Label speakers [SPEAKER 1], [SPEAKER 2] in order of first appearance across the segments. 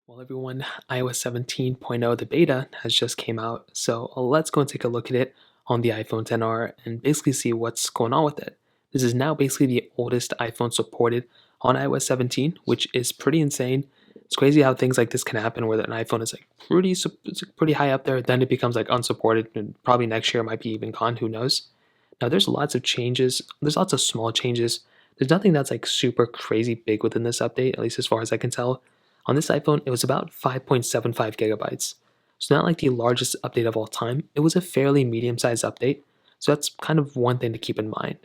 [SPEAKER 1] Well, everyone, iOS 17.0, the beta, has just came out, so let's go and take a look at it on the iPhone XR and basically see what's going on with it. This is now basically the oldest iPhone supported on iOS 17, which is pretty insane. It's crazy how things like this can happen where an iPhone is like it's pretty high up there, then it becomes like unsupported, and probably next year it might be even gone, who knows. Now there's lots of changes, there's lots of small changes. There's nothing that's like super crazy big within this update, at least as far as I can tell. On this iPhone, it was about 5.75 gigabytes. So not like the largest update of all time, it was a fairly medium-sized update, so that's kind of one thing to keep in mind.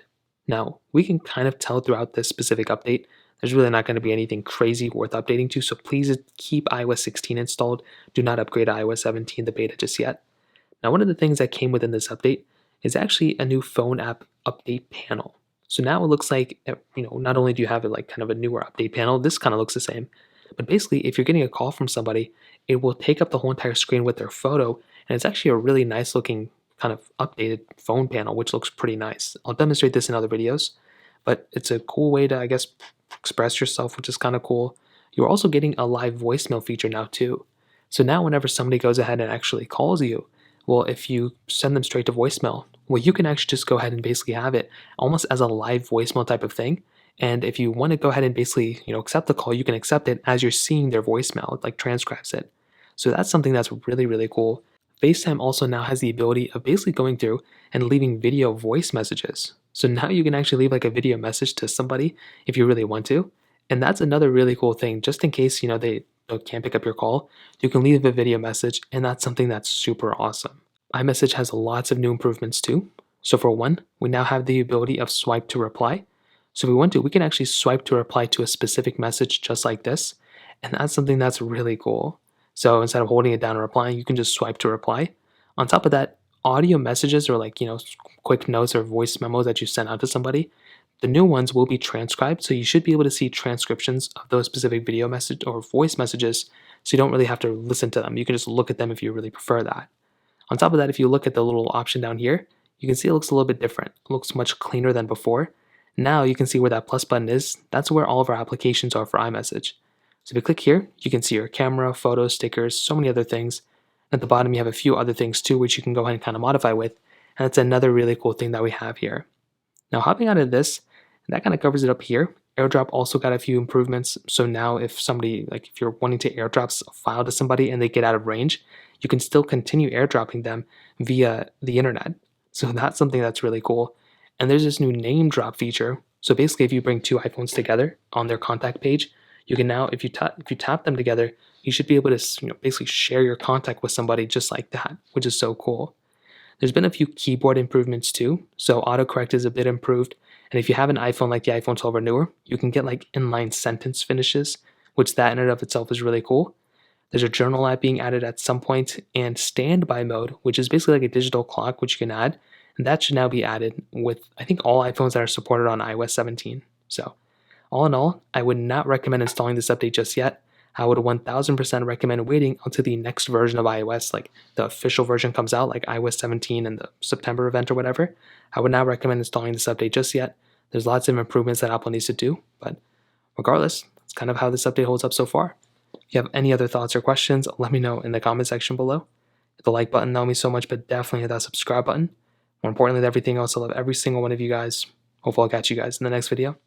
[SPEAKER 1] Now, we can kind of tell throughout this specific update, there's really not going to be anything crazy worth updating to, so please keep iOS 16 installed. Do not upgrade to iOS 17, the beta, just yet. Now, one of the things that came within this update is actually a new phone app update panel. So now it looks like, not only do you have it like kind of a newer update panel, this kind of looks the same. But basically, if you're getting a call from somebody, it will take up the whole entire screen with their photo, and it's actually a really nice looking kind of updated phone panel, which looks pretty nice. I'll demonstrate this in other videos, but it's a cool way to, I guess, express yourself, which is kind of cool. You're also getting a live voicemail feature now too. So now whenever somebody goes ahead and actually calls you, well, if you send them straight to voicemail, well, you can actually just go ahead and basically have it almost as a live voicemail type of thing. And if you want to go ahead and basically, accept the call, you can accept it as you're seeing their voicemail. It like transcribes it. So that's something that's really, really cool. FaceTime also now has the ability of basically going through and leaving video voice messages. So now you can actually leave like a video message to somebody if you really want to. And that's another really cool thing. Just in case, they can't pick up your call, you can leave a video message, and that's something that's super awesome. iMessage has lots of new improvements too. So for one, we now have the ability of swipe to reply. So if we want to, we can actually swipe to reply to a specific message just like this. And that's something that's really cool. So instead of holding it down and replying, you can just swipe to reply. On top of that, audio messages or like, quick notes or voice memos that you send out to somebody, the new ones will be transcribed. So you should be able to see transcriptions of those specific video message or voice messages. So you don't really have to listen to them. You can just look at them if you really prefer that. On top of that, if you look at the little option down here, you can see it looks a little bit different. It looks much cleaner than before. Now you can see where that plus button is. That's where all of our applications are for iMessage. So if you click here, you can see your camera, photos, stickers, so many other things. At the bottom, you have a few other things too, which you can go ahead and kind of modify with. And that's another really cool thing that we have here. Now hopping out of this, that kind of covers it up here. AirDrop also got a few improvements. So now if somebody, like if you're wanting to AirDrop a file to somebody and they get out of range, you can still continue AirDropping them via the internet. So that's something that's really cool. And there's this new name drop feature. So basically, if you bring two iPhones together on their contact page, you can now, if you tap them together, you should be able to basically share your contact with somebody just like that, which is so cool. There's been a few keyboard improvements too. So autocorrect is a bit improved. And if you have an iPhone like the iPhone 12 or newer, you can get like inline sentence finishes, which that in and of itself is really cool. There's a journal app being added at some point, and standby mode, which is basically like a digital clock, which you can add. And that should now be added with, I think, all iPhones that are supported on iOS 17. So all in all, I would not recommend installing this update just yet. I would 1000% recommend waiting until the next version of iOS, like the official version comes out, like iOS 17 and the September event or whatever. I would not recommend installing this update just yet. There's lots of improvements that Apple needs to do, but regardless, that's kind of how this update holds up so far. If you have any other thoughts or questions, let me know in the comment section below. Hit the like button, that would mean so much, but definitely hit that subscribe button. More importantly than everything else, I love every single one of you guys. Hopefully I'll catch you guys in the next video.